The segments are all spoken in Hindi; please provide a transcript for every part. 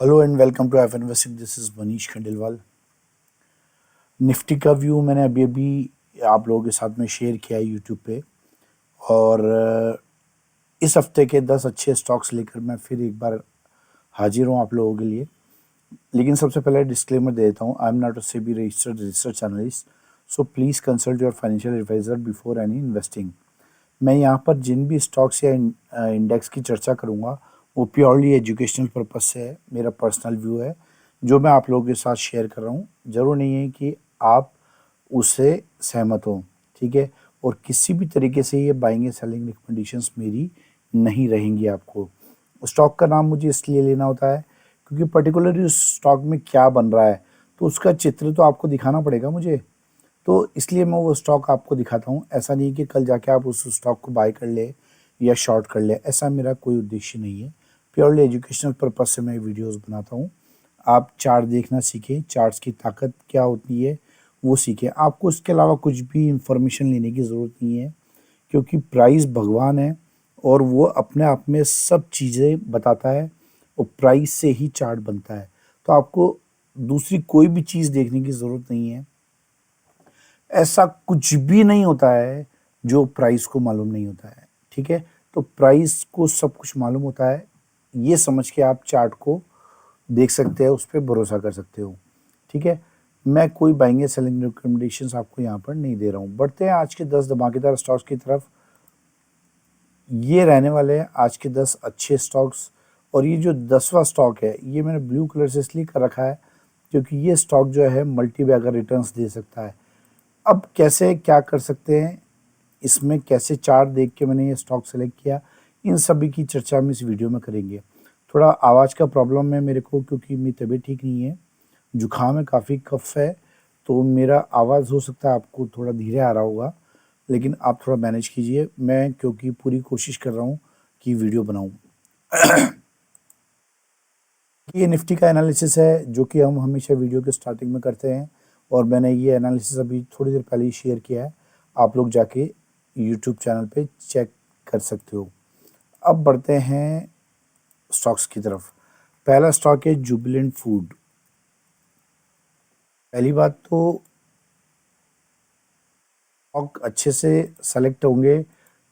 Hello and welcome to F investing. This is Manish Khandelwal. Nifty का व्यू मैंने अभी अभी आप लोगों के साथ में शेयर किया है यूट्यूब पे। और इस हफ्ते के 10 अच्छे स्टॉक्स लेकर मैं फिर एक बार हाजिर हूँ आप लोगों के लिए। लेकिन सबसे पहले डिस्क्लेमर दे देता हूँ, I am not a SEBI registered research analyst, so please consult your financial advisor before any investing. मैं यहाँ पर जिन भी स्टॉक्स या इंडेक्स की चर्चा करूँगा वो प्योरली एजुकेशनल पर्पस से है, मेरा पर्सनल व्यू है जो मैं आप लोगों के साथ शेयर कर रहा हूँ। ज़रूर नहीं है कि आप उससे सहमत हो, ठीक है। और किसी भी तरीके से ये बाइंग या सेलिंग रिकमेंडेशंस मेरी नहीं रहेंगी आपको। स्टॉक का नाम मुझे इसलिए लेना होता है क्योंकि पर्टिकुलरली उस स्टॉक में क्या बन रहा है तो उसका चित्र तो आपको दिखाना पड़ेगा मुझे, तो इसलिए मैं वो स्टॉक आपको दिखाता हूँ। ऐसा नहीं कि कल जाके आप उस स्टॉक को बाय कर ले या शॉर्ट कर ले, ऐसा मेरा कोई उद्देश्य नहीं है। प्योरली एजुकेशनल पर्पस से मैं वीडियोस बनाता हूँ। आप चार्ट देखना सीखें, चार्ट्स की ताकत क्या होती है वो सीखें। आपको इसके अलावा कुछ भी इंफॉर्मेशन लेने की ज़रूरत नहीं है क्योंकि प्राइस भगवान है और वो अपने आप में सब चीज़ें बताता है और प्राइस से ही चार्ट बनता है। तो आपको दूसरी कोई भी चीज़ देखने की ज़रूरत नहीं है। ऐसा कुछ भी नहीं होता है जो प्राइस को मालूम नहीं होता है, ठीक है। तो प्राइस को सब कुछ मालूम होता है, ये समझ के आप चार्ट को देख सकते हैं, उस पर भरोसा कर सकते हो, ठीक है। मैं कोई बाइंग या सेलिंग रिकमेंडेशंस आपको यहाँ पर नहीं दे रहा हूँ। बढ़ते हैं आज के 10 धमाकेदार स्टॉक्स की तरफ। ये रहने वाले हैं आज के 10 अच्छे स्टॉक्स। और ये जो 10वां स्टॉक है ये मैंने ब्लू कलर से इसलिए कर रखा है क्योंकि ये स्टॉक जो है मल्टी बैगर रिटर्न्स दे सकता है। अब कैसे क्या कर सकते हैं, इसमें कैसे चार्ट देख के मैंने ये स्टॉक सेलेक्ट किया, इन सभी की चर्चा हम इस वीडियो में करेंगे। थोड़ा आवाज़ का प्रॉब्लम है मेरे को क्योंकि मेरी तबीयत ठीक नहीं है, जुकाम है, काफ़ी कफ है, तो मेरा आवाज़ हो सकता है आपको थोड़ा धीरे आ रहा होगा, लेकिन आप थोड़ा मैनेज कीजिए। मैं क्योंकि पूरी कोशिश कर रहा हूँ कि वीडियो बनाऊँ। ये निफ्टी का एनालिसिस है जो कि हम हमेशा वीडियो के स्टार्टिंग में करते हैं और मैंने ये एनालिसिस अभी थोड़ी देर पहले ही शेयर किया है। आप लोग जाके यूट्यूब चैनल पे चेक कर सकते हो। अब बढ़ते हैं स्टॉक्स की तरफ। पहला स्टॉक है जुबिलेंट फूड। पहली बात तो स्टॉक अच्छे से सेलेक्ट होंगे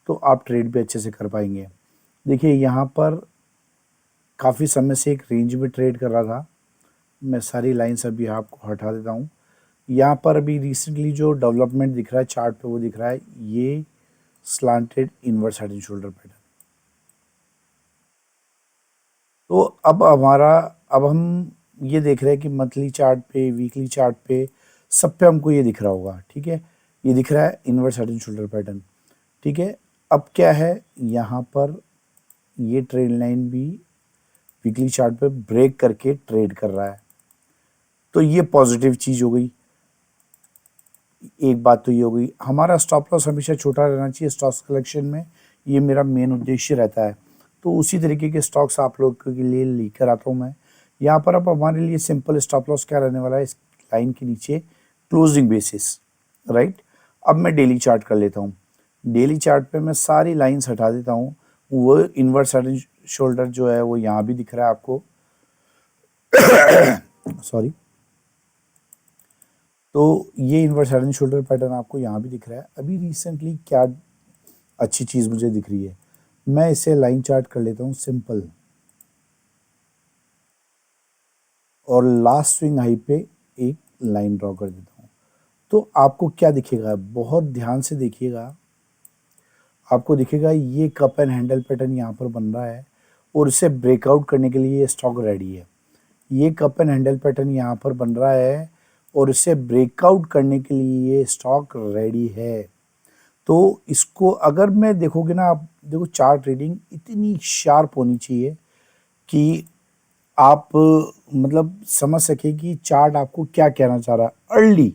तो आप ट्रेड भी अच्छे से कर पाएंगे। देखिए यहाँ पर काफ़ी समय से एक रेंज में ट्रेड कर रहा था। मैं सारी लाइन्स अभी आपको हटा देता हूँ। यहाँ पर अभी रिसेंटली जो डेवलपमेंट दिख रहा है चार्ट पे वो दिख रहा है ये slanted inverse head and shoulder pattern. तो अब हम ये देख रहे हैं कि मंथली चार्ट पे, वीकली चार्ट पे, सब पे हमको ये दिख रहा होगा, ठीक है। ये दिख रहा है inverse head and shoulder pattern, ठीक है। अब क्या है यहाँ पर ये ट्रेड लाइन भी वीकली चार्ट पे ब्रेक करके ट्रेड कर रहा है, तो ये पॉजिटिव चीज़ हो गई। एक बात तो ये हो गई, हमारा स्टॉप लॉस हमेशा छोटा रहना चाहिए स्टॉक कलेक्शन में, ये मेरा मेन उद्देश्य रहता है। तो उसी तरीके के स्टॉक्स आप लोग के लिए लेकर आता हूँ मैं यहाँ पर। अब हमारे लिए सिंपल स्टॉप लॉस क्या रहने वाला है, इस लाइन के नीचे क्लोजिंग बेसिस, राइट। अब मैं डेली चार्ट कर लेता हूँ। डेली चार्ट पे मैं सारी लाइन्स हटा देता हूँ। वो इनवर्स हेड एंड शोल्डर जो है वो यहाँ भी दिख रहा है आपको, सॉरी। तो ये inverse head and shoulder pattern आपको यहाँ भी दिख रहा है। अभी रिसेंटली क्या अच्छी चीज़ मुझे दिख रही है, मैं इसे लाइन चार्ट कर लेता हूँ सिंपल, और लास्ट स्विंग हाई पे एक लाइन ड्रॉ कर देता हूँ। तो आपको क्या दिखेगा, बहुत ध्यान से देखिएगा, आपको दिखेगा ये कप एंड हैंडल पैटर्न यहाँ पर बन रहा है और इसे ब्रेकआउट करने के लिए ये स्टॉक रेडी है। ये कप एंड हैंडल पैटर्न यहाँ पर बन रहा है और इसे ब्रेकआउट करने के लिए ये स्टॉक रेडी है। तो इसको अगर मैं देखोगे ना, आप देखो चार्ट रीडिंग इतनी शार्प होनी चाहिए कि आप मतलब समझ सके कि चार्ट आपको क्या कहना चाह रहा है, अर्ली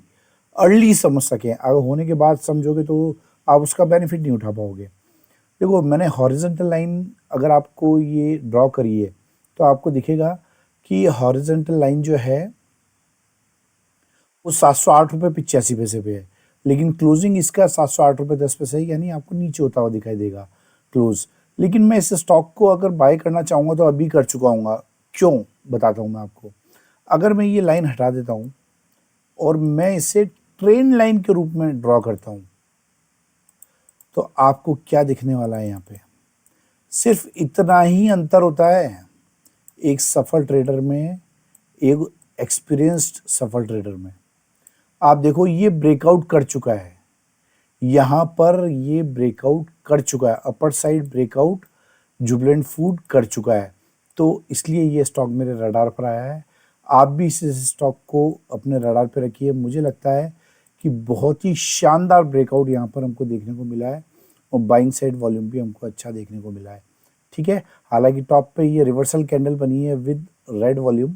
अर्ली समझ सकें। अगर होने के बाद समझोगे तो आप उसका बेनिफिट नहीं उठा पाओगे। देखो मैंने हॉरिजॉन्टल लाइन अगर आपको ये ड्रॉ करी है तो आपको दिखेगा कि हॉरिजॉन्टल लाइन जो है वो 708 रुपये 85 पैसे पे है, लेकिन क्लोजिंग इसका 708 रुपये 10 पैसे है, यानी आपको नीचे होता हुआ दिखाई देगा क्लोज। लेकिन मैं इस स्टॉक को अगर बाय करना चाहूँगा तो अभी कर चुका हूँ। क्यों? बताता हूँ मैं आपको। अगर मैं ये लाइन हटा देता हूँ और मैं इसे ट्रेंड लाइन के रूप में ड्रॉ करता हूँ, तो आपको क्या दिखने वाला है यहाँ पे? सिर्फ इतना ही अंतर होता है एक सफल ट्रेडर में, एक एक्सपीरियंस्ड सफल ट्रेडर में। आप देखो ये ब्रेकआउट कर चुका है, यहाँ पर ये ब्रेकआउट कर चुका है, upper side breakout Jubilant food कर चुका है, तो इसलिए ये स्टॉक मेरे रडार पर आया है। आप भी इस स्टॉक को अपने रडार पर रखिए। मुझे लगता है कि बहुत ही शानदार ब्रेकआउट यहाँ पर हमको देखने को मिला है और बाइंग साइड वॉल्यूम भी हमको अच्छा देखने को मिला है। ठीक है, हालांकि टॉप पे ये रिवर्सल कैंडल बनी है विद रेड वॉल्यूम,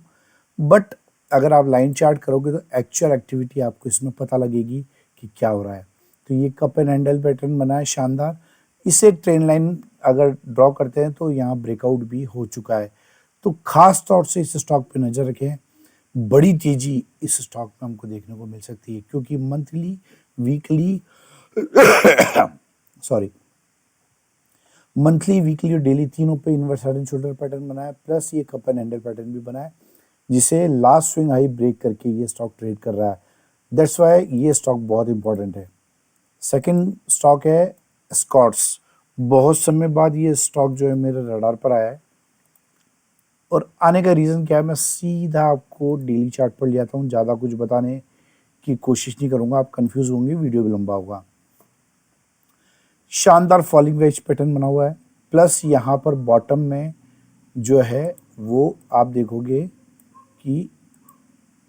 बट अगर आप लाइन चार्ट करोगे तो एक्चुअल एक्टिविटी आपको इसमें पता लगेगी कि क्या हो रहा है। तो ये कप एंड हैंडल पैटर्न बना है शानदार। इसे ट्रेंड लाइन अगर ड्रॉ करते हैं तो यहाँ ब्रेकआउट भी हो चुका है। तो खास तौर से इस स्टॉक पे नज़र रखें, बड़ी तेजी इस स्टॉक में हमको देखने को मिल सकती है, क्योंकि monthly, weekly sorry monthly, weekly और डेली तीनों पे inverse head and shoulder pattern बना है, प्लस ये कप एंड हैंडल पैटर्न भी बना है, जिसे लास्ट स्विंग हाई ब्रेक करके ये स्टॉक ट्रेड कर रहा है। दैट्स वाई ये स्टॉक बहुत इंपॉर्टेंट है। सेकंड स्टॉक है स्कॉट्स। बहुत समय बाद ये स्टॉक जो है मेरे रडार पर आया है, और आने का रीज़न क्या है, मैं सीधा आपको डेली चार्ट पर ले आता हूँ, ज़्यादा कुछ बताने की कोशिश नहीं करूँगा, आप कंफ्यूज होंगे, वीडियो भी लंबा होगा। शानदार फॉलिंग वेज पैटर्न बना हुआ है, प्लस यहाँ पर बॉटम में जो है वो आप देखोगे कि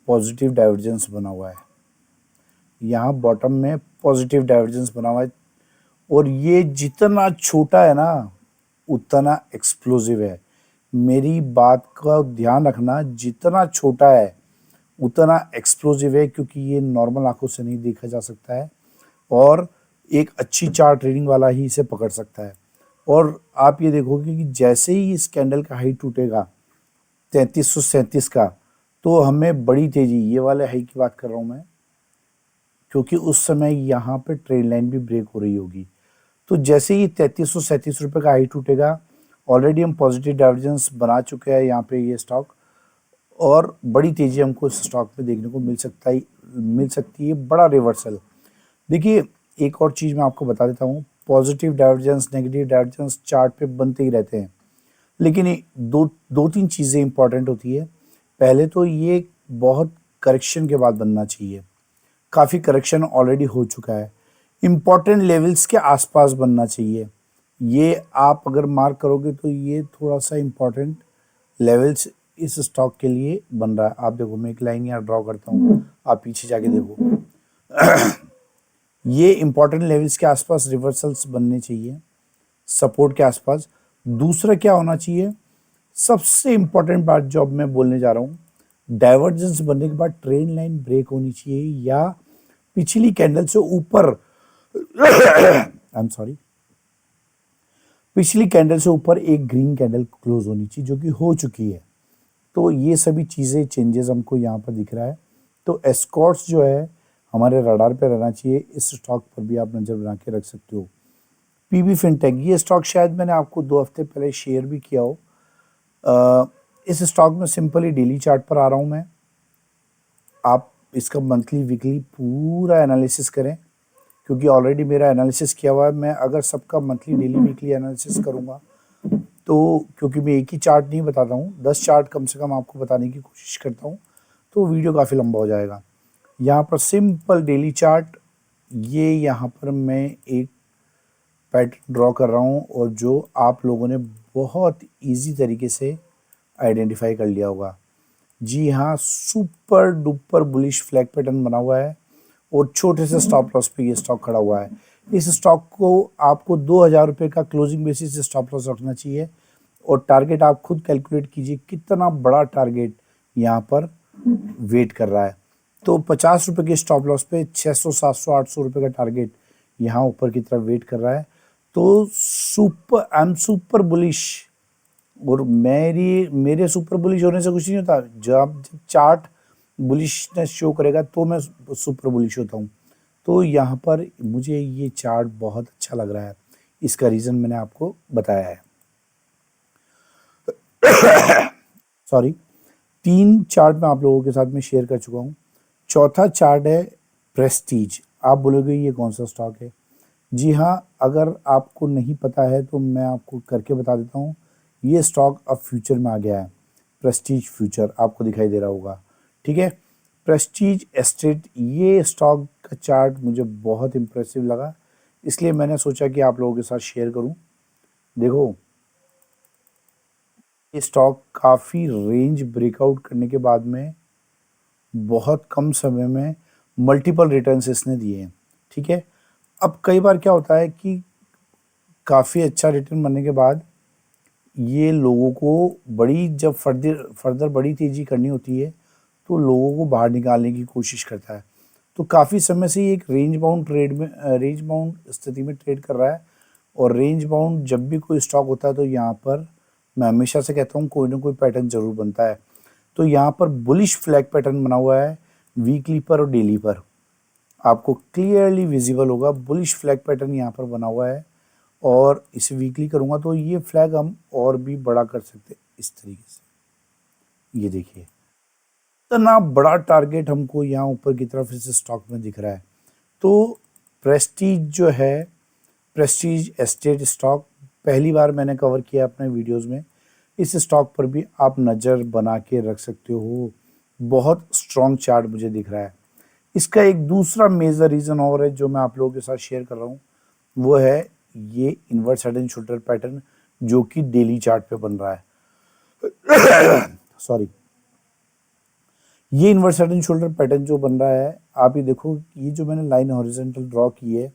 पॉजिटिव डाइवर्जेंस बना हुआ है। यहाँ बॉटम में पॉजिटिव डाइवर्जेंस बना हुआ है, और ये जितना छोटा है ना उतना एक्सप्लोसिव है। मेरी बात का ध्यान रखना, जितना छोटा है उतना एक्सप्लोसिव है, क्योंकि ये नॉर्मल आंखों से नहीं देखा जा सकता है, और एक अच्छी चार्ट रीडिंग वाला ही इसे पकड़ सकता है। और आप ये देखोगे कि जैसे ही इस कैंडल का हाई टूटेगा 3337 का, तो हमें बड़ी तेजी, ये वाले हाई की बात कर रहा हूँ मैं, क्योंकि उस समय यहाँ पे ट्रेड लाइन भी ब्रेक हो रही होगी। तो जैसे ही 3337 रुपये का हाई टूटेगा, ऑलरेडी हम पॉजिटिव डाइवर्जेंस बना चुके हैं यहाँ पे ये स्टॉक, और बड़ी तेजी हमको इस स्टॉक में देखने को मिल सकती है, बड़ा रिवर्सल। देखिए एक और चीज़ मैं आपको बता देता हूँ, positive divergence, negative divergence chart पे बनते ही रहते हैं, लेकिन ये दो तीन चीज़ें इंपॉर्टेंट होती है। पहले तो ये बहुत करेक्शन के बाद बनना चाहिए, काफ़ी करेक्शन ऑलरेडी हो चुका है, इम्पॉर्टेंट लेवल्स के आसपास बनना चाहिए। ये आप अगर मार्क करोगे तो ये थोड़ा सा इम्पॉर्टेंट लेवल्स इस स्टॉक के लिए बन रहा है। आप देखो, मैं एक लाइन यहाँ ड्रॉ करता हूँ, आप पीछे जाके देखो ये इम्पॉर्टेंट लेवल्स के आसपास रिवर्सल्स बनने चाहिए, सपोर्ट के आसपास। दूसरा क्या होना चाहिए, सबसे इम्पॉर्टेंट बात जो अब मैं बोलने जा रहा हूँ, डाइवर्जेंस बनने के बाद ट्रेंड लाइन ब्रेक होनी चाहिए, या पिछली कैंडल से ऊपर आई एम सॉरी पिछली कैंडल से ऊपर एक ग्रीन कैंडल क्लोज होनी चाहिए, जो कि हो चुकी है। तो ये सभी चीज़ें, चेंजेस हमको यहाँ पर दिख रहा है। तो एस्कॉर्ट्स जो है हमारे रडार पे रहना चाहिए, इस स्टॉक पर भी आप नज़र बना के रख सकते हो। पीबी फिनटेक, ये स्टॉक शायद मैंने आपको 2 हफ्ते पहले शेयर भी किया हो। इस स्टॉक में सिंपली डेली चार्ट पर आ रहा हूँ मैं, आप इसका मंथली, वीकली पूरा एनालिसिस करें, क्योंकि ऑलरेडी मेरा एनालिसिस किया हुआ है। मैं अगर सबका मंथली, डेली, वीकली एनालिसिस करूँगा तो, क्योंकि मैं एक ही चार्ट नहीं बताता हूँ, 10 चार्ट कम से कम आपको बताने की कोशिश करता हूँ, तो वीडियो काफ़ी लंबा हो जाएगा। यहाँ पर सिंपल डेली चार्ट, ये यहाँ पर मैं एक पैटर्न ड्रॉ कर रहा हूँ, और जो आप लोगों ने बहुत इजी तरीके से आइडेंटिफाई कर लिया होगा। जी हाँ, super duper bullish flag pattern बना हुआ है, और छोटे से स्टॉप लॉस पे ये स्टॉक खड़ा हुआ है। इस स्टॉक को आपको 2000 रुपये का क्लोजिंग बेसिस से स्टॉप लॉस रखना चाहिए, और टारगेट आप खुद कैलकुलेट कीजिए कितना बड़ा टारगेट यहाँ पर वेट कर रहा है। तो 50 रुपये के स्टॉप लॉस पे 600, 700, 800 रुपये का टारगेट यहाँ ऊपर की तरफ वेट कर रहा है। तो आई एम सुपर बुलिश, और मेरे सुपर बुलिश होने से कुछ नहीं होता, जब चार्ट बुलिशनेस शो करेगा तो मैं सुपर बुलिश होता हूँ। तो यहाँ पर मुझे ये चार्ट बहुत अच्छा लग रहा है, इसका रीज़न मैंने आपको बताया है। सॉरी। 3 चार्ट मैं आप लोगों के साथ में शेयर कर चुका हूँ। चौथा चार्ट है प्रेस्टीज। आप बोलोगे ये कौन सा स्टॉक है? जी हाँ, अगर आपको नहीं पता है तो मैं आपको करके बता देता हूँ। ये स्टॉक अब फ्यूचर में आ गया है, प्रेस्टीज फ्यूचर, आपको दिखाई दे रहा होगा। ठीक है, प्रेस्टीज एस्टेट, ये स्टॉक का चार्ट मुझे बहुत इम्प्रेसिव लगा, इसलिए मैंने सोचा कि आप लोगों के साथ शेयर करूं। देखो, ये स्टॉक काफ़ी रेंज ब्रेकआउट करने के बाद में बहुत कम समय में मल्टीपल रिटर्न्स इसने दिए हैं। ठीक है, अब कई बार क्या होता है कि काफ़ी अच्छा रिटर्न बनने के बाद ये लोगों को बड़ी, जब फर्दर फर्दर बड़ी तेज़ी करनी होती है तो लोगों को बाहर निकालने की कोशिश करता है। तो काफ़ी समय से ये एक रेंज बाउंड ट्रेड में, रेंज बाउंड स्थिति में ट्रेड कर रहा है। और रेंज बाउंड जब भी कोई स्टॉक होता है तो यहाँ पर मैं हमेशा से कहता हूँ कोई ना कोई पैटर्न जरूर बनता है। तो यहाँ पर बुलिश फ्लैग पैटर्न बना हुआ है वीकली पर और डेली पर, आपको क्लियरली विजिबल होगा। बुलिश फ्लैग पैटर्न यहाँ पर बना हुआ है और इसे वीकली करूँगा तो ये फ्लैग हम और भी बड़ा कर सकते हैं इस तरीके से। ये देखिए, इतना बड़ा टारगेट हमको यहाँ ऊपर की तरफ इस स्टॉक में दिख रहा है। तो प्रेस्टीज जो है, प्रेस्टीज एस्टेट स्टॉक पहली बार मैंने कवर किया अपने वीडियोस में। इस स्टॉक पर भी आप नज़र बना के रख सकते हो। बहुत स्ट्रॉन्ग चार्ट मुझे दिख रहा है। इसका एक दूसरा मेजर रीज़न और है जो मैं आप लोगों के साथ शेयर कर रहा हूँ, वो है ये inverse head and shoulder pattern जो कि डेली चार्ट पे बन रहा है। सॉरी, ये inverse head and shoulder pattern जो बन रहा है, आप ये देखो, ये जो मैंने लाइन हॉरिजॉन्टल ड्रॉ की है,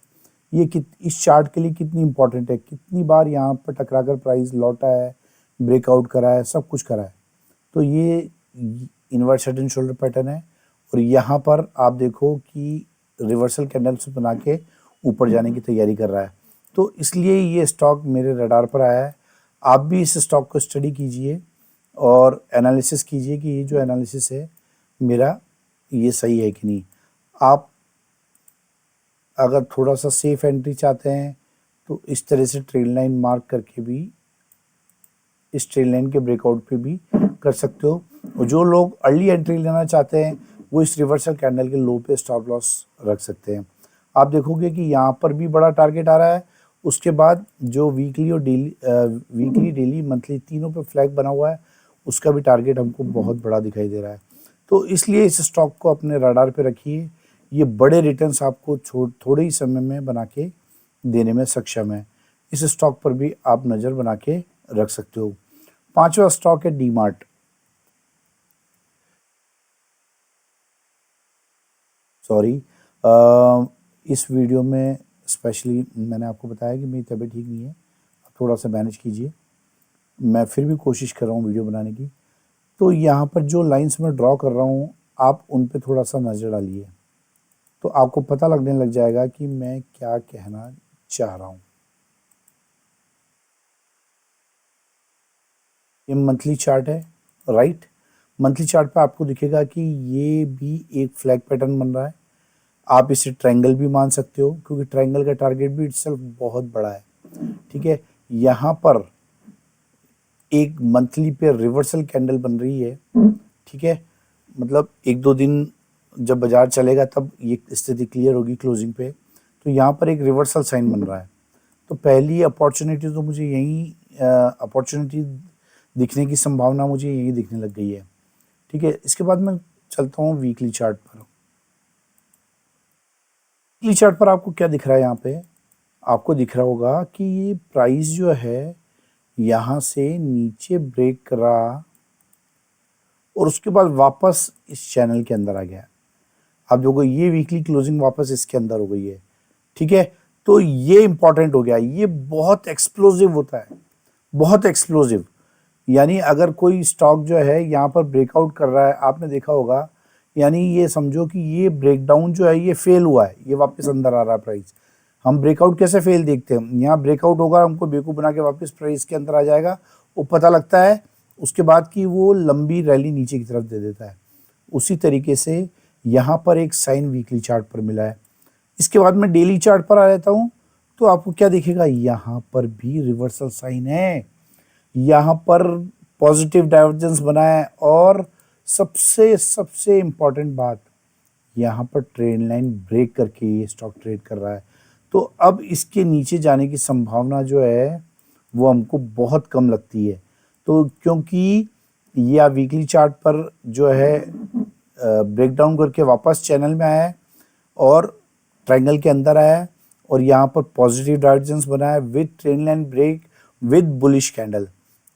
ये इस चार्ट के लिए कितनी इंपॉर्टेंट है। कितनी बार यहाँ पर टकराकर प्राइस लौटा है, ब्रेकआउट करा है, सब कुछ करा है। तो ये inverse head and shoulder pattern है और यहाँ पर आप देखो कि रिवर्सल कैंडल्स बना के ऊपर जाने की तैयारी कर रहा है। तो इसलिए ये स्टॉक मेरे रडार पर आया है। आप भी इस स्टॉक को स्टडी कीजिए और एनालिसिस कीजिए कि ये जो एनालिसिस है मेरा, ये सही है कि नहीं। आप अगर थोड़ा सा सेफ एंट्री चाहते हैं तो इस तरह से ट्रेल लाइन मार्क करके भी, इस ट्रेल लाइन के ब्रेकआउट पे भी कर सकते हो। और जो लोग अर्ली एंट्री लेना चाहते हैं वो इस रिवर्सल कैंडल के लो पे स्टॉप लॉस रख सकते हैं। आप देखोगे कि यहाँ पर भी बड़ा टारगेट आ रहा है। उसके बाद जो वीकली और डेली मंथली तीनों पे फ्लैग बना हुआ है, उसका भी टारगेट हमको बहुत बड़ा दिखाई दे रहा है। तो इसलिए इस स्टॉक को अपने रडार पे रखिए। ये बड़े रिटर्न्स आपको थोड़े ही समय में बना के देने में सक्षम है। इस स्टॉक पर भी आप नज़र बना के रख सकते हो। पांचवा स्टॉक है डीमार्ट। सॉरी, इस वीडियो में स्पेशली मैंने आपको बताया कि मेरी तबीयत ठीक नहीं है, आप थोड़ा सा मैनेज कीजिए। मैं फिर भी कोशिश कर रहा हूँ वीडियो बनाने की। तो यहाँ पर जो लाइंस मैं ड्रॉ कर रहा हूँ, आप उन पे थोड़ा सा नज़र डालिए तो आपको पता लगने लग जाएगा कि मैं क्या कहना चाह रहा हूँ। ये मंथली चार्ट है, राइट। मंथली चार्ट पे आपको दिखेगा कि ये भी एक फ्लैग पैटर्न बन रहा है। आप इसे ट्रायंगल भी मान सकते हो क्योंकि ट्रायंगल का टारगेट भी इटसेल्फ बहुत बड़ा है। ठीक है, यहाँ पर एक मंथली पे रिवर्सल कैंडल बन रही है। ठीक है, मतलब 1-2 दिन जब बाजार चलेगा तब ये स्थिति क्लियर होगी क्लोजिंग पे। तो यहाँ पर एक रिवर्सल साइन बन रहा है। तो पहली अपॉर्चुनिटी तो मुझे यही अपॉर्चुनिटी दिखने की संभावना मुझे यही दिखने लग गई है। ठीक है, इसके बाद मैं चलता हूँ वीकली चार्ट पर। वीकली चार्ट पर आपको क्या दिख रहा है? यहाँ पे आपको दिख रहा होगा कि ये प्राइस जो है यहाँ से नीचे ब्रेक करा और उसके बाद वापस इस चैनल के अंदर आ गया। आप देखो ये वीकली क्लोजिंग वापस इसके अंदर हो गई है। ठीक है, तो ये इंपॉर्टेंट हो गया। ये बहुत एक्सप्लोजिव होता है, बहुत एक्सप्लोजिव। यानी अगर कोई स्टॉक जो है यहाँ पर ब्रेकआउट कर रहा है, आपने देखा होगा, यानी ये समझो कि ये ब्रेकडाउन जो है ये फेल हुआ है, ये वापस अंदर आ रहा है प्राइस। हम ब्रेकआउट कैसे फेल देखते हैं? यहाँ ब्रेकआउट होगा, हमको बेवकूफ़ बना के वापस प्राइस के अंदर आ जाएगा, वो पता लगता है उसके बाद कि वो लंबी रैली नीचे की तरफ दे देता है। उसी तरीके से यहाँ पर एक साइन वीकली चार्ट पर मिला है। इसके बाद मैं डेली चार्ट पर आ जाता हूँ तो आपको क्या दिखेगा? यहाँ पर भी रिवर्सल साइन है। यहाँ पर पॉजिटिव डाइवर्जेंस बना है और सबसे सबसे इम्पॉर्टेंट बात, यहाँ पर ट्रेंड लाइन ब्रेक करके ये स्टॉक ट्रेड कर रहा है, तो अब इसके नीचे जाने की संभावना जो है वो हमको बहुत कम लगती है। तो क्योंकि या वीकली चार्ट पर जो है ब्रेक डाउन करके वापस चैनल में आया है और ट्रायंगल के अंदर आया है और यहाँ पर पॉजिटिव डाइवर्जेंस बना है with trend line break with bullish candle.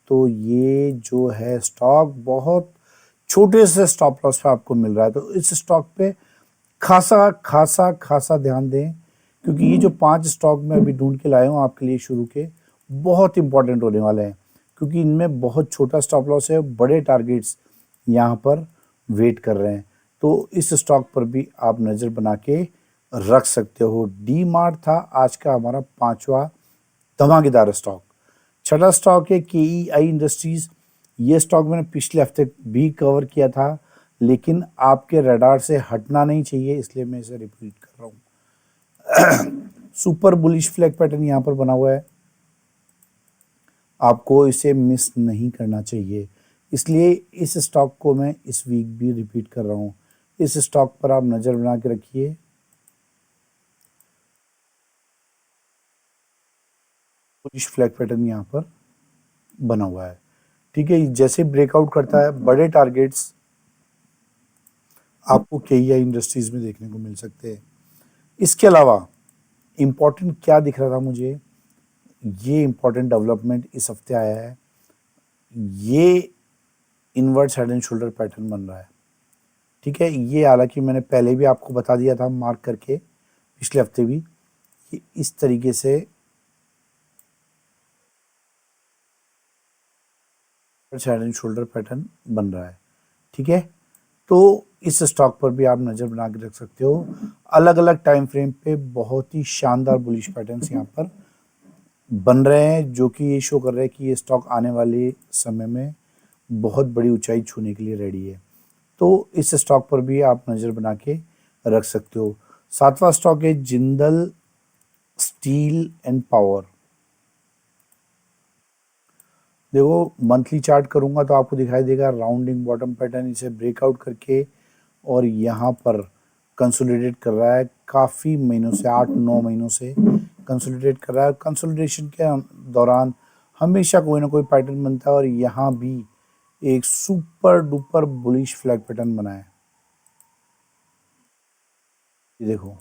तो ये जो है स्टॉक बहुत छोटे से स्टॉप लॉस पे आपको मिल रहा है, तो इस स्टॉक पे खासा खासा खासा ध्यान दें, क्योंकि ये जो 5 स्टॉक मैं अभी ढूंढ के लाया हूँ आपके लिए शुरू के, बहुत इंपॉर्टेंट होने वाले हैं, क्योंकि इनमें बहुत छोटा स्टॉप लॉस है, बड़े टारगेट्स यहाँ पर वेट कर रहे हैं। तो इस स्टॉक पर भी आप नज़र बना के रख सकते हो। डी मार्ट था आज का हमारा 5वां धमाकेदार स्टॉक। छठा स्टॉक है KEI इंडस्ट्रीज। ये स्टॉक मैंने पिछले हफ्ते भी कवर किया था, लेकिन आपके रडार से हटना नहीं चाहिए, इसलिए मैं इसे रिपीट कर रहा हूँ। सुपर बुलिश फ्लैग पैटर्न यहाँ पर बना हुआ है, आपको इसे मिस नहीं करना चाहिए, इसलिए इस स्टॉक को मैं इस वीक भी रिपीट कर रहा हूँ। इस स्टॉक पर आप नज़र बना के रखिए। बुलिश फ्लैग पैटर्न यहाँ पर बना हुआ है, ठीक है। जैसे ब्रेकआउट करता है, बड़े टारगेट्स आपको KEI इंडस्ट्रीज में देखने को मिल सकते हैं। इसके अलावा इम्पॉर्टेंट क्या दिख रहा था मुझे, ये इम्पॉर्टेंट डेवलपमेंट इस हफ्ते आया है, ये inverse head and shoulder pattern बन रहा है, ठीक है। ये हालांकि मैंने पहले भी आपको बता दिया था मार्क करके, पिछले हफ्ते भी, ये इस तरीके से हेड एंड शोल्डर पैटर्न बन रहा है, ठीक है। तो इस स्टॉक पर भी आप नज़र बना के रख सकते हो। अलग अलग टाइम फ्रेम पे बहुत ही शानदार बुलिश पैटर्न्स यहाँ पर बन रहे हैं, जो कि ये शो कर रहे हैं कि ये स्टॉक आने वाले समय में बहुत बड़ी ऊंचाई छूने के लिए रेडी है। तो इस स्टॉक पर भी आप नज़र बना के रख सकते हो। 7वां स्टॉक है जिंदल स्टील एंड पावर। देखो मंथली चार्ट करूंगा तो आपको दिखाई देगा राउंडिंग बॉटम पैटर्न, इसे ब्रेकआउट करके और यहाँ पर कंसोलिडेट कर रहा है, काफ़ी महीनों से 8-9 महीनों से कंसोलिडेट कर रहा है। कंसोलिडेशन के दौरान हमेशा कोई ना कोई पैटर्न बनता है और यहाँ भी एक super duper bullish flag pattern बना है। ये देखो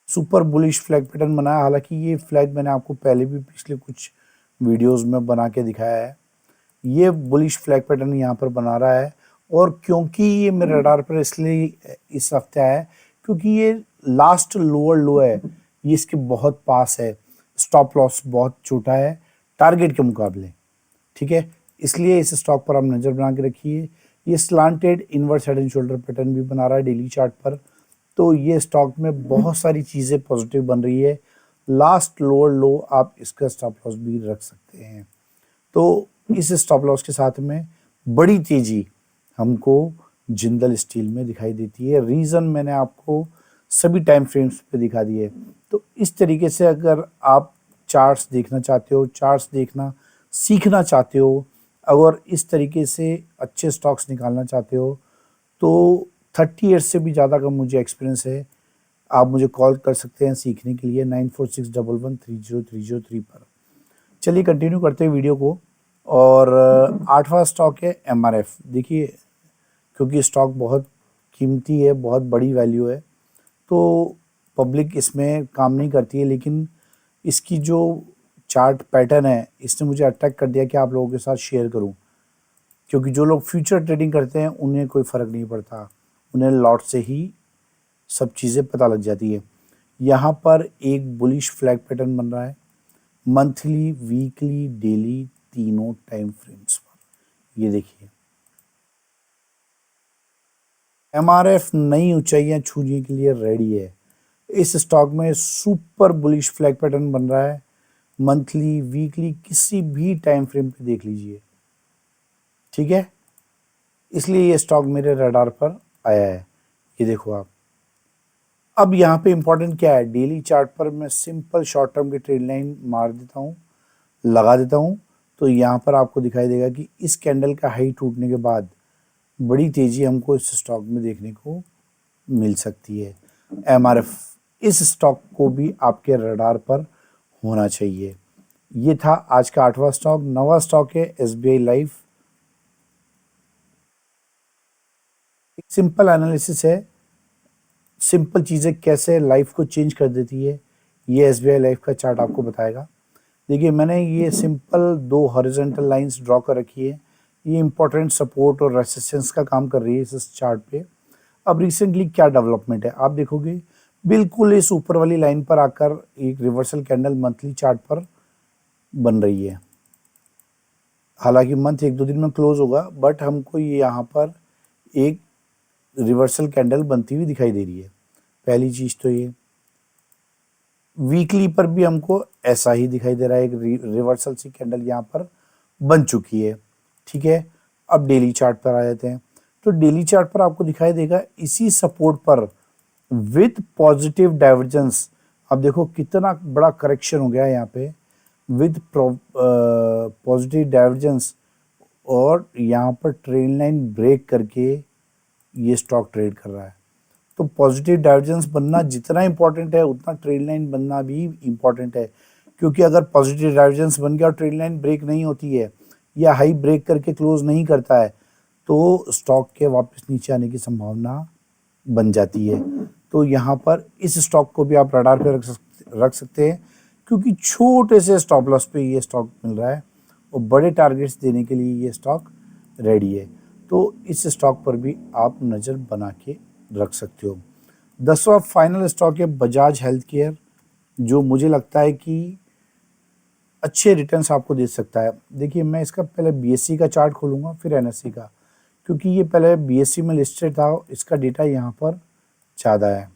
सुपर बुलिश फ्लैग पैटर्न बना है। हालांकि ये फ्लैग मैंने आपको पहले भी पिछले कुछ वीडियोस में बना के दिखाया है। ये बुलिश फ्लैग पैटर्न यहाँ पर बना रहा है, और क्योंकि ये मेरे रडार पर इसलिए इस हफ्ते आया है क्योंकि ये लास्ट लोअर लो है, ये इसके बहुत पास है, स्टॉप लॉस बहुत छोटा है टारगेट के मुकाबले, ठीक है। इसलिए इस स्टॉक पर आप नज़र बना के रखिए। ये slanted inverse head and shoulder pattern भी बना रहा है डेली चार्ट पर, तो ये स्टॉक में बहुत सारी चीज़ें पॉजिटिव बन रही है। लास्ट लोअर लो आप इसका स्टॉप लॉस भी रख सकते हैं। तो इस स्टॉप लॉस के साथ में बड़ी तेजी हमको जिंदल स्टील में दिखाई देती है। रीज़न मैंने आपको सभी टाइम फ्रेम्स पे दिखा दिए। तो इस तरीके से अगर आप चार्ट्स देखना चाहते हो, चार्ट्स देखना सीखना चाहते हो, अगर इस तरीके से अच्छे स्टॉक्स निकालना चाहते हो, तो 30 ईयर्स से भी ज़्यादा का मुझे एक्सपीरियंस है। आप मुझे कॉल कर सकते हैं सीखने के लिए 9461130303 पर। चलिए कंटिन्यू करते हैं वीडियो को। और 8वां स्टॉक है MRF। देखिए क्योंकि स्टॉक बहुत कीमती है, बहुत बड़ी वैल्यू है, तो पब्लिक इसमें काम नहीं करती है, लेकिन इसकी जो चार्ट पैटर्न है इसने मुझे अट्रैक्ट कर दिया कि आप लोगों के साथ शेयर करूं, क्योंकि जो लोग फ्यूचर ट्रेडिंग करते हैं उन्हें कोई फ़र्क नहीं पड़ता, उन्हें लॉट से ही सब चीज़ें पता लग जाती है। यहाँ पर एक बुलिश फ्लैग पैटर्न बन रहा है मंथली, वीकली, डेली, तीनों टाइम फ्रेम्स पर। ये देखिए MRF नई ऊंचाइयां छूने के लिए रेडी है। इस स्टॉक में सुपर बुलिश फ्लैग पैटर्न बन रहा है, मंथली, वीकली, किसी भी टाइम फ्रेम पे देख लीजिए, ठीक है। इसलिए ये स्टॉक मेरे रडार पर आया है। ये देखो आप। अब यहाँ पे इंपॉर्टेंट क्या है, डेली चार्ट पर मैं सिंपल शॉर्ट टर्म की ट्रेड लाइन मार देता हूँ, लगा देता हूँ, तो यहाँ पर आपको दिखाई देगा कि इस कैंडल का हाई टूटने के बाद बड़ी तेज़ी हमको इस स्टॉक में देखने को मिल सकती है। एमआरएफ, इस स्टॉक को भी आपके रडार पर होना चाहिए। ये था आज का 8वां स्टॉक। 9वां स्टॉक है एसबीआई लाइफ। एक सिंपल एनालिसिस है, सिंपल चीज़ें कैसे लाइफ को चेंज कर देती है, ये एसबीआई लाइफ का चार्ट आपको बताएगा। देखिए मैंने ये सिंपल 2 हॉरिजॉन्टल लाइंस ड्रॉ कर रखी है। ये इंपॉर्टेंट सपोर्ट और रेसिस्टेंस का काम कर रही है इस चार्ट पे। अब रिसेंटली क्या डेवलपमेंट है आप देखोगे, बिल्कुल इस ऊपर वाली लाइन पर आकर एक रिवर्सल कैंडल मंथली चार्ट पर बन रही है। हालांकि मंथ 1-2 दिन में क्लोज होगा, बट हमको ये यहाँ पर एक रिवर्सल कैंडल बनती हुई दिखाई दे रही है। पहली चीज तो ये, वीकली पर भी हमको ऐसा ही दिखाई दे रहा है, एक रिवर्सल सी कैंडल यहाँ पर बन चुकी है। ठीक है, अब डेली चार्ट पर आ जाते हैं। तो डेली चार्ट पर आपको दिखाई देगा इसी सपोर्ट पर विथ पॉजिटिव डाइवर्जेंस। अब देखो कितना बड़ा करेक्शन हो गया है यहाँ पे विथ पॉजिटिव डाइवर्जेंस, और यहाँ पर ट्रेंड लाइन ब्रेक करके ये स्टॉक ट्रेड कर रहा है। तो पॉजिटिव डाइवर्जेंस बनना जितना इंपॉर्टेंट है उतना ट्रेंड लाइन बनना भी इंपॉर्टेंट है, क्योंकि अगर पॉजिटिव डाइवर्जेंस बन गया और ट्रेंड लाइन ब्रेक नहीं होती है या हाई ब्रेक करके क्लोज नहीं करता है तो स्टॉक के वापस नीचे आने की संभावना बन जाती है। तो यहाँ पर इस स्टॉक को भी आप रडार पे रख सकते हैं, क्योंकि छोटे से स्टॉप लॉस पे ये स्टॉक मिल रहा है और बड़े टारगेट्स देने के लिए ये स्टॉक रेडी है। तो इस स्टॉक पर भी आप नज़र बना के रख सकते हो। 10वां फाइनल स्टॉक है बजाज हेल्थ केयर, जो मुझे लगता है कि अच्छे रिटर्न्स आपको दे सकता है। देखिए मैं इसका पहले बीएससी का चार्ट खोलूंगा फिर एनएससी का, क्योंकि ये पहले बीएससी में लिस्टेड था, इसका डेटा यहाँ पर ज़्यादा है।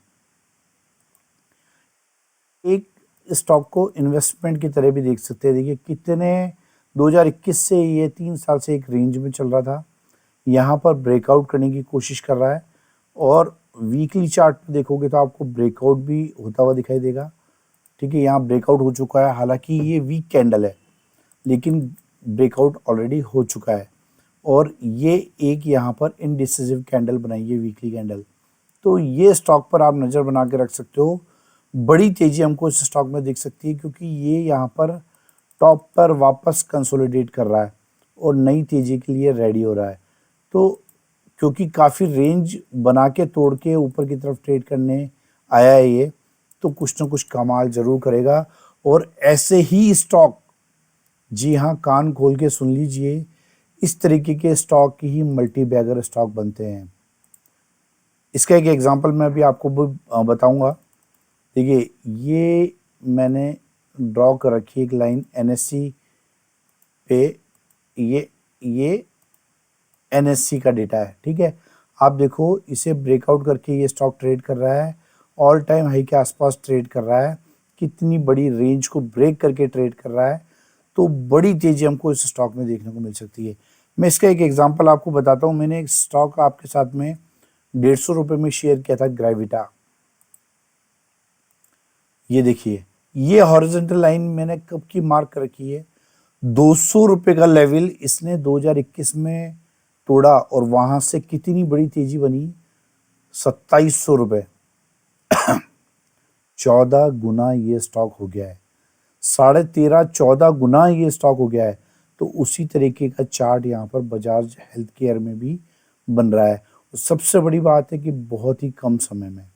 एक स्टॉक को इन्वेस्टमेंट की तरह भी देख सकते हैं। देखिए कितने 2021 से ये 3 साल से एक रेंज में चल रहा था, यहाँ पर ब्रेकआउट करने की कोशिश कर रहा है, और वीकली चार्ट पे देखोगे तो आपको ब्रेकआउट भी होता हुआ दिखाई देगा। ठीक है, यहाँ ब्रेकआउट हो चुका है, हालांकि ये वीक कैंडल है लेकिन ब्रेकआउट ऑलरेडी हो चुका है, और ये एक यहाँ पर इनडिसिसिव कैंडल बनाई है वीकली कैंडल। तो ये स्टॉक पर आप नज़र बना के रख सकते हो। बड़ी तेज़ी हमको इस स्टॉक में दिख सकती है, क्योंकि ये यहाँ पर टॉप पर वापस कंसोलिडेट कर रहा है और नई तेज़ी के लिए रेडी हो रहा है। तो क्योंकि काफ़ी रेंज बना के तोड़ के ऊपर की तरफ ट्रेड करने आया है ये, तो कुछ ना कुछ कमाल ज़रूर करेगा। और ऐसे ही स्टॉक, जी हाँ कान खोल के सुन लीजिए, इस तरीके के स्टॉक की ही मल्टी बैगर स्टॉक बनते हैं। इसका एक एग्जांपल मैं अभी आपको बताऊंगा। देखिए ये मैंने ड्रॉ कर रखी है एक लाइन एनएससी पे, ये एनएससी का डेटा है। ठीक है, आप देखो इसे ब्रेकआउट करके ये स्टॉक ट्रेड कर रहा है, ऑल टाइम हाई के आसपास ट्रेड कर रहा है, कितनी बड़ी रेंज को ब्रेक करके ट्रेड कर रहा है। तो बड़ी तेज़ी हमको इस स्टॉक में देखने को मिल सकती है। मैं इसका एक एग्जांपल आपको बताता हूँ। मैंने एक स्टॉक आपके साथ में 150 रुपये में शेयर किया था, ग्रेविटा। ये देखिए ये हॉरिजॉन्टल लाइन मैंने कब की मार्क कर रखी है, 200 रुपये का लेवल इसने 2021 में तोड़ा, और वहां से कितनी बड़ी तेजी बनी, 2700 रुपये। 14 गुना ये स्टॉक हो गया है, 13.5-14 गुना ये स्टॉक हो गया है। तो उसी तरीके का चार्ट यहाँ पर बजाज हेल्थ केयर में भी बन रहा है। सबसे बड़ी बात है कि बहुत ही कम समय में।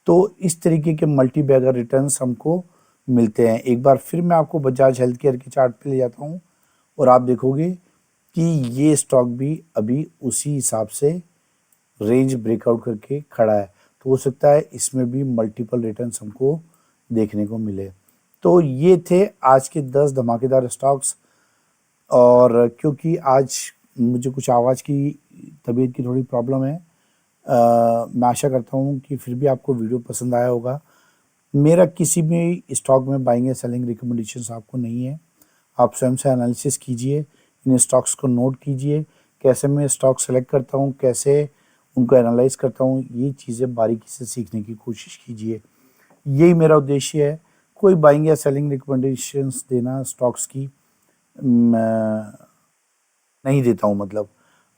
तो इस तरीके के मल्टी बैगर रिटर्न्स हमको मिलते हैं। एक बार फिर मैं आपको बजाज हेल्थ केयर के चार्ट पे ले जाता हूँ, और आप देखोगे कि ये स्टॉक भी अभी उसी हिसाब से रेंज ब्रेकआउट करके खड़ा है। तो हो सकता है इसमें भी मल्टीपल रिटर्न्स हमको देखने को मिले। तो ये थे आज के 10 धमाकेदार स्टॉक्स। और क्योंकि आज मुझे कुछ आवाज़ की तबीयत की थोड़ी प्रॉब्लम है, मैं आशा करता हूँ कि फिर भी आपको वीडियो पसंद आया होगा। मेरा किसी भी स्टॉक में बाइंग या सेलिंग रिकमेंडेशंस आपको नहीं है। आप स्वयं से एनालिसिस कीजिए, इन स्टॉक्स को नोट कीजिए, कैसे मैं स्टॉक सेलेक्ट करता हूँ, कैसे उनको एनालाइज करता हूँ, ये चीज़ें बारीकी से सीखने की कोशिश कीजिए। यही मेरा उद्देश्य है। कोई बाइंग या सेलिंग रिकमेंडेशंस देना स्टॉक्स की नहीं देता हूँ। मतलब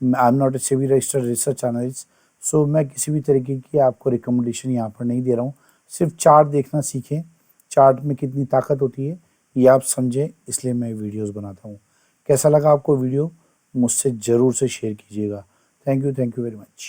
I am not a SEBI registered research analyst, so मैं किसी भी तरीके की आपको रिकमेंडेशन यहाँ पर नहीं दे रहा हूँ। सिर्फ चार्ट देखना सीखें, चार्ट में कितनी ताकत होती है ये आप समझें, इसलिए मैं वीडियोस बनाता हूँ। कैसा लगा आपको वीडियो, मुझसे ज़रूर से शेयर कीजिएगा। Thank you very much.